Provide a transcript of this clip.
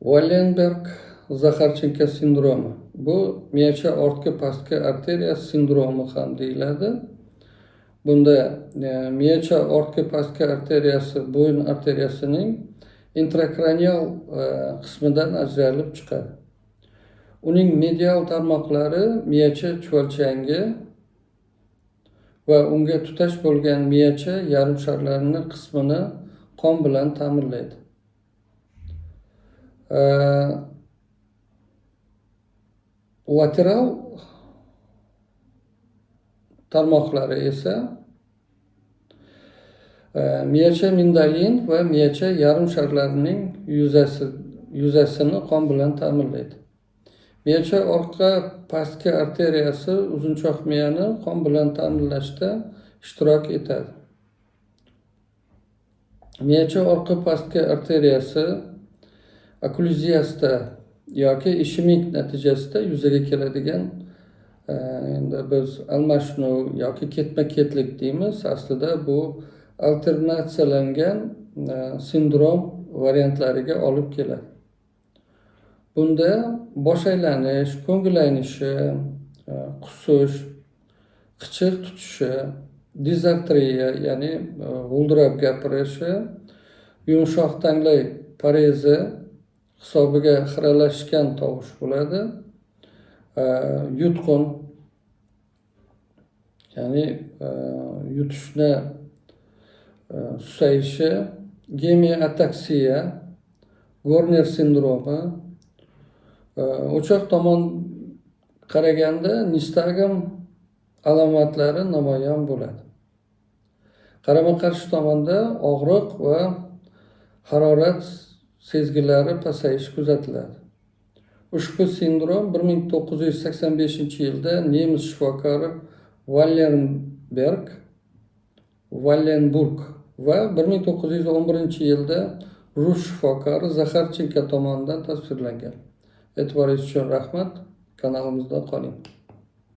Wallenberg-Zaxarchenko sindromi. Bu miyacha ortki pastki arteriyasi sindromi ham deyiladi. Bunda miyacha ortki pastki arteriyasi bo'yin arteriyasining intrakranial qismidan ajralib chiqadi. Uning medial tarmoqlari miyacha chuvalchangi va unga tutash bo'lgan miyacha yarim sharlarining qismini qon bilan ta'minlaydi. Lateral tarmoqlari esa miyacha mindalin va miyacha yarim sharlarining yuzasini qon bilan ta'minlaydi. Miyacha orqa pastki arteriyasi uzunchoq miyani qon bilan ta'minlashda ishtirok etadi. Miyacha orqa pastki arteriyasi okkluziyasida yoki ishemik natijasida yuzaga keladigan endi biz almashinuv yoki ketma-ketlik deymiz. Aslida bu alternatsiyalangan sindrom variantlariga olib keladi. Bunda bosh aylanish, ko'ngil aynishi, qusish, qichiq tutishi, dizartriya ya'ni g'uldirab gapirishi, yumshoq tanglay parezi hisobiga xiralashgan tovush bo'ladi. Yutqun ya'ni yutishni susayishi, gemiataksiya, Gorner sindromi. O'choq tomon qaraganda nistagm alomatlari namoyon bo'ladi. Qarama-qarshi tomonda og'riq va harorat sezgilari pasayishi kuzatiladi. Ushbu sindrom 1985-yilda nemis shifokori Wallenberg va 1911-yilda rus shifokori Zaxarchenko tomonidan tasvirlangan. E'tiboringiz uchun rahmat. Kanalimizda qoling.